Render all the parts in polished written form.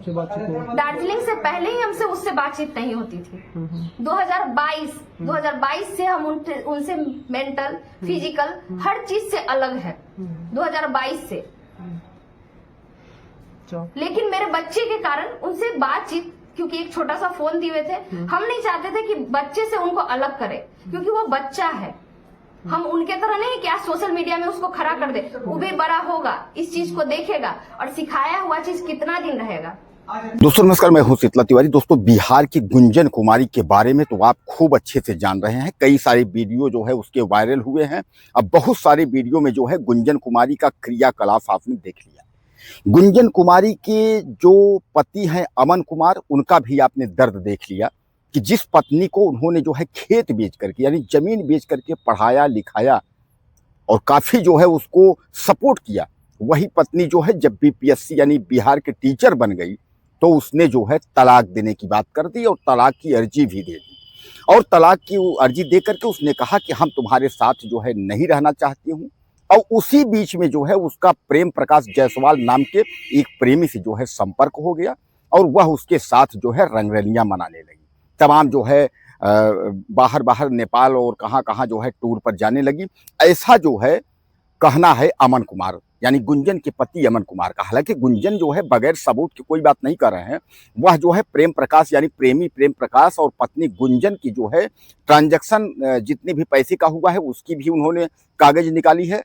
आपसे बातचीत हुआ? दार्जिलिंग से पहले ही हमसे उससे बातचीत नहीं होती थी। 2022 से हम उनसे मेंटल फिजिकल हर चीज से अलग है, 2022 से। लेकिन मेरे बच्चे के कारण उनसे बातचीत, क्योंकि एक छोटा सा फोन दिए हुए थे, हम नहीं चाहते थे कि बच्चे से उनको अलग करे, क्योंकि वो बच्चा है। हम उनके तरह नहीं कि आज सोशल मीडिया में उसको खड़ा कर दे, वो भी बड़ा होगा, इस चीज को देखेगा और सिखाया हुआ चीज कितना दिन रहेगा। दोस्तों नमस्कार, मैं हूं शीतला तिवारी। दोस्तों बिहार की गुंजन कुमारी के बारे में तो आप खूब अच्छे से जान रहे हैं। कई सारे वीडियो जो है उसके वायरल हुए हैं। अब बहुत सारे वीडियो में जो है गुंजन कुमारी का क्रियाकलाप आपने देख लिया। गुंजन कुमारी के जो पति हैं अमन कुमार, उनका भी आपने दर्द देख लिया कि जिस पत्नी को उन्होंने जो है खेत बेच करके यानी जमीन बेच करके पढ़ाया लिखाया और काफी जो है उसको सपोर्ट किया, वही पत्नी जो है जब बीपीएससी यानी बिहार के टीचर बन गई तो उसने जो है तलाक देने की बात कर दी और तलाक की अर्जी भी दे दी। और तलाक की अर्जी दे करके उसने कहा कि हम तुम्हारे साथ जो है नहीं रहना चाहती हूँ। और उसी बीच में जो है उसका प्रेम प्रकाश जायसवाल नाम के एक प्रेमी से जो है संपर्क हो गया और वह उसके साथ जो है रंगरलियां मनाने लगी। तमाम जो है बाहर बाहर नेपाल और कहाँ कहाँ जो है टूर पर जाने लगी। ऐसा जो है कहना है अमन कुमार यानी गुंजन के पति अमन कुमार का। हालांकि गुंजन जो है बगैर सबूत के कोई बात नहीं कर रहे हैं। वह जो है प्रेम प्रकाश यानी प्रेमी प्रेम प्रकाश और पत्नी गुंजन की जो है ट्रांजैक्शन जितने भी पैसे का हुआ है उसकी भी उन्होंने कागज निकाली है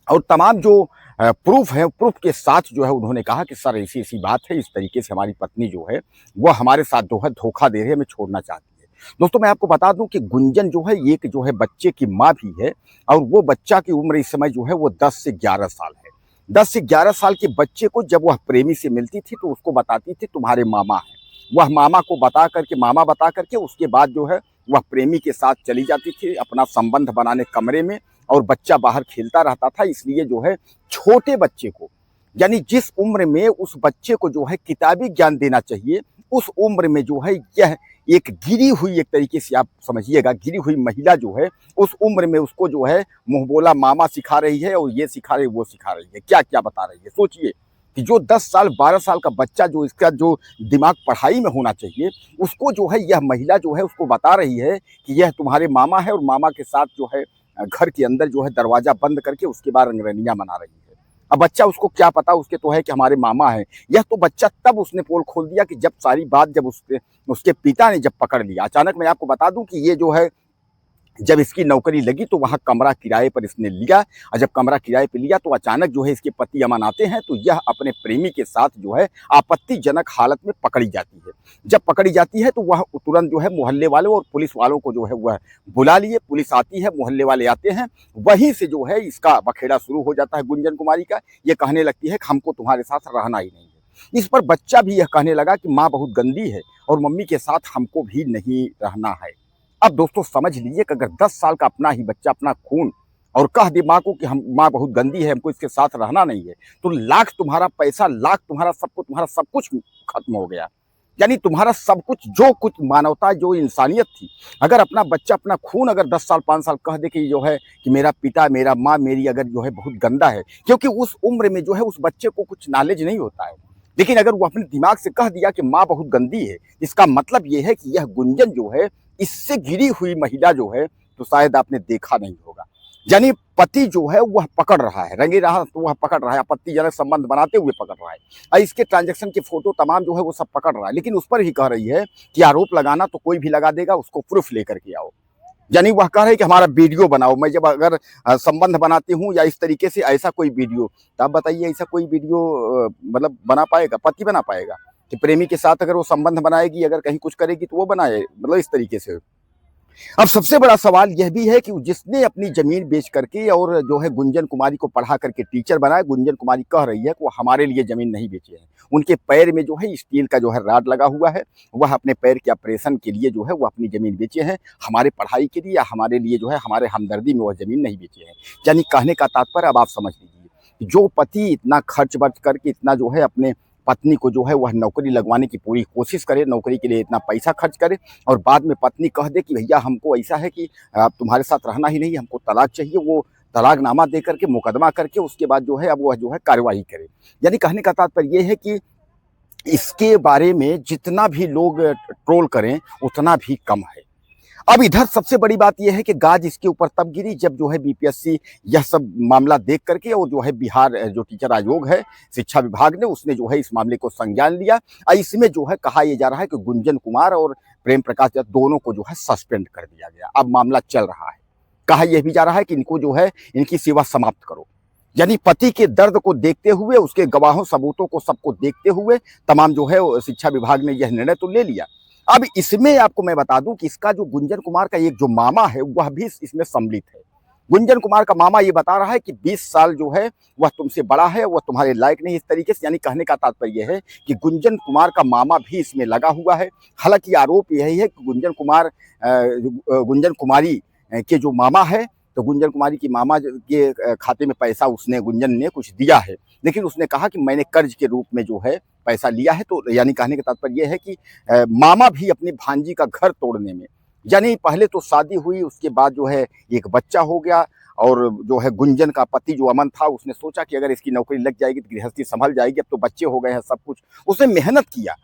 और तमाम जो प्रूफ है, प्रूफ के साथ जो है उन्होंने कहा कि सर ऐसी ऐसी बात है, इस तरीके से हमारी पत्नी जो है वह हमारे साथ जो है धोखा दे रही है, हमें छोड़ना चाहती है। दोस्तों मैं आपको बता दूं कि गुंजन जो है एक जो है बच्चे की माँ भी है और वो बच्चा की उम्र इस समय जो है वो 10 से 11 साल है। 10 से 11 साल के बच्चे को जब वह प्रेमी से मिलती थी तो उसको बताती थी तुम्हारे मामा है। वह मामा को बता करके उसके बाद जो है वह प्रेमी के साथ चली जाती थी अपना संबंध बनाने कमरे में और बच्चा बाहर खेलता रहता था। इसलिए जो है छोटे बच्चे को यानी जिस उम्र में उस बच्चे को जो है किताबी ज्ञान देना चाहिए उस उम्र में जो है यह एक गिरी हुई, एक तरीके से आप समझिएगा गिरी हुई महिला जो है उस उम्र में उसको जो है मुंह बोला मामा सिखा रही है और ये सिखा रही है वो सिखा रही है, क्या क्या बता रही है। सोचिए कि जो 10 साल 12 साल का बच्चा जो इसका जो दिमाग पढ़ाई में होना चाहिए उसको जो है यह महिला जो है उसको बता रही है कि यह तुम्हारे मामा है और मामा के साथ जो है घर के अंदर जो है दरवाजा बंद करके उसके बाद रंगरलियां मना रही है। अब बच्चा उसको क्या पता, उसके तो है कि हमारे मामा हैं। यह तो बच्चा तब उसने पोल खोल दिया कि जब सारी बात जब उसके पिता ने जब पकड़ लिया। अचानक मैं आपको बता दूं कि ये जो है जब इसकी नौकरी लगी तो वहाँ कमरा किराए पर इसने लिया और जब कमरा किराए पर लिया तो अचानक जो है इसके पति अमन आते हैं तो यह अपने प्रेमी के साथ जो है आपत्तिजनक हालत में पकड़ी जाती है। जब पकड़ी जाती है तो वह तुरंत जो है मोहल्ले वालों और पुलिस वालों को जो है वह बुला लिए। पुलिस आती है, मोहल्ले वाले आते हैं, वहीं से जो है इसका बखेड़ा शुरू हो जाता है गुंजन कुमारी का। ये कहने लगती है कि हमको तुम्हारे साथ रहना ही नहीं है। इस पर बच्चा भी यह कहने लगा कि माँ बहुत गंदी है और मम्मी के साथ हमको भी नहीं रहना है। अब दोस्तों समझ लीजिए कि अगर 10 साल का अपना ही बच्चा अपना खून और कह दे माँ को कि हम माँ बहुत गंदी है, हमको इसके साथ रहना नहीं है, तो लाख तुम्हारा पैसा, लाख तुम्हारा सब कुछ खत्म हो गया। यानी तुम्हारा सब कुछ, जो कुछ मानवता, जो इंसानियत थी, अगर अपना बच्चा अपना खून अगर 10 साल 5 साल कह दे कि जो है कि मेरा पिता मेरा माँ मेरी अगर जो है बहुत गंदा है, क्योंकि उस उम्र में जो है उस बच्चे को कुछ नॉलेज नहीं होता है। लेकिन अगर वो अपने दिमाग से कह दिया कि माँ बहुत गंदी है, इसका मतलब ये है कि यह गुंजन जो है इससे घिरी हुई महिला जो है तो शायद आपने देखा नहीं होगा। यानी पति जो है वह पकड़ रहा है, रंगे रहा तो वह पकड़ रहा है, आपत्तिजनक संबंध बनाते हुए पकड़ रहा है और इसके ट्रांजैक्शन के फोटो तमाम जो है वो सब पकड़ रहा है। लेकिन उस पर ही कह रही है कि आरोप लगाना तो कोई भी लगा देगा, उसको प्रूफ लेकर के आओ। यानी वह कह रहे हैं कि हमारा वीडियो बनाओ। मैं जब अगर संबंध बनाती हूँ या इस तरीके से ऐसा कोई वीडियो, तो आप बताइए ऐसा कोई वीडियो मतलब बना पाएगा, पति बना पाएगा कि प्रेमी के साथ अगर वो संबंध बनाएगी, अगर कहीं कुछ करेगी तो वो बनाए, मतलब इस तरीके से। अब सबसे बड़ा सवाल यह भी है कि जिसने अपनी जमीन बेच करके और जो है गुंजन कुमारी को पढ़ा करके टीचर बनाया, गुंजन कुमारी कह रही है कि वो हमारे लिए जमीन नहीं बेचे हैं। उनके पैर में जो है स्टील का जो है राड लगा हुआ है, वह अपने पैर के ऑपरेशन के लिए जो है वो अपनी जमीन बेचे हैं, हमारे पढ़ाई के लिए या हमारे लिए जो है हमारे हमदर्दी में वह जमीन नहीं बेचे हैं। यानी कहने का तात्पर्य अब आप समझ लीजिए, जो पति इतना खर्च बर्च करके इतना जो है अपने पत्नी को जो है वह नौकरी लगवाने की पूरी कोशिश करे, नौकरी के लिए इतना पैसा खर्च करे और बाद में पत्नी कह दे कि भैया हमको ऐसा है कि अब तुम्हारे साथ रहना ही नहीं, हमको तलाक चाहिए, वो तलाकनामा दे करके मुकदमा करके उसके बाद जो है अब वह जो है कार्रवाई करे। यानी कहने का तात्पर्य ये है कि इसके बारे में जितना भी लोग ट्रोल करें उतना भी कम है। अब इधर सबसे बड़ी बात यह है कि गाज इसके ऊपर तब गिरी जब जो है बीपीएससी यह सब मामला देख करके और जो है बिहार जो टीचर आयोग है, शिक्षा विभाग ने, उसने जो है इस मामले को संज्ञान लिया और इसमें जो है कहा यह जा रहा है कि गुंजन कुमार और प्रेम प्रकाश दोनों को जो है सस्पेंड कर दिया गया। अब मामला चल रहा है। कहा यह भी जा रहा है कि इनको जो है इनकी सेवा समाप्त करो। यानी पति के दर्द को देखते हुए, उसके गवाहों सबूतों को सबको देखते हुए तमाम जो है शिक्षा विभाग ने यह निर्णय तो ले लिया। अब इसमें आपको मैं बता दूं कि इसका जो गुंजन कुमार का एक जो मामा है वह भी इसमें सम्मिलित है। गुंजन कुमार का मामा ये बता रहा है कि 20 साल जो है वह तुमसे बड़ा है, वह तुम्हारे लायक नहीं, इस तरीके से। यानी कहने का तात्पर्य यह है कि गुंजन कुमार का मामा भी इसमें लगा हुआ है। हालांकि आरोप यही है कि गुंजन कुमारी के जो मामा है, तो गुंजन कुमारी की मामा के खाते में पैसा उसने, गुंजन ने कुछ दिया है, लेकिन उसने कहा कि मैंने कर्ज के रूप में जो है पैसा लिया है। तो यानी कहने का तात्पर्य यह है कि मामा भी अपनी भांजी का घर तोड़ने में, यानी पहले तो शादी हुई, उसके बाद जो है एक बच्चा हो गया, और जो है गुंजन का पति जो अमन था उसने सोचा कि अगर इसकी नौकरी लग जाएगी तो गृहस्थी संभल जाएगी, अब तो बच्चे हो गए हैं, सब कुछ उसने मेहनत किया।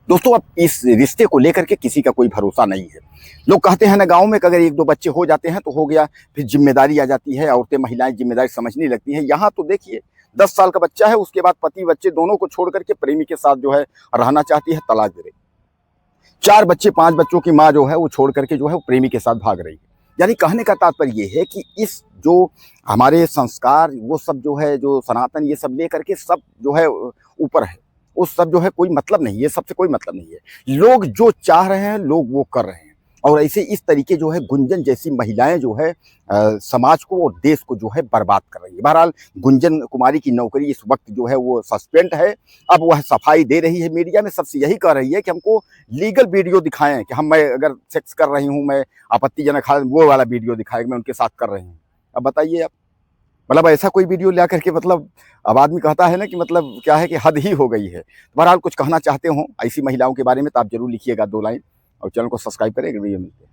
दोस्तों, अब इस रिश्ते को लेकर के किसी का कोई भरोसा नहीं है। लोग कहते हैं ना गांव में कि अगर 1-2 बच्चे हो जाते हैं तो हो गया, फिर जिम्मेदारी आ जाती है, औरतें महिलाएं जिम्मेदारी समझने लगती हैं। यहाँ तो देखिए 10 साल का बच्चा है, उसके बाद पति बच्चे दोनों को छोड़ करके प्रेमी के साथ जो है रहना चाहती है, तलाक दे रही। 4 बच्चे 5 बच्चों की माँ जो है वो छोड़ करके जो है वो प्रेमी के साथ भाग रही है। यानी कहने का तात्पर्य ये है कि इस जो हमारे संस्कार वो सब जो है, जो सनातन, ये सब लेकर के सब जो है ऊपर है, उस सब जो है कोई मतलब नहीं है, सबसे कोई मतलब नहीं है। लोग जो चाह रहे हैं लोग वो कर रहे हैं, और ऐसे इस तरीके जो है गुंजन जैसी महिलाएं जो है समाज को और देश को जो है बर्बाद कर रही है। बहरहाल गुंजन कुमारी की नौकरी इस वक्त जो है वो सस्पेंड है। अब वह सफाई दे रही है मीडिया में, सबसे यही कह रही है कि हमको लीगल वीडियो दिखाएं कि मैं अगर सेक्स कर रही हूँ, मैं आपत्तिजनक हालत, वो वाला वीडियो दिखाएं मैं उनके साथ कर रही हूँ। अब बताइए आप, मतलब ऐसा कोई वीडियो ला करके, मतलब अब आदमी कहता है ना कि मतलब क्या है कि हद ही हो गई है। बहरहाल कुछ कहना चाहते हो ऐसी महिलाओं के बारे में तो आप जरूर लिखिएगा 2 लाइन, और चैनल को सब्सक्राइब करें। वीडियो मिलते हैं।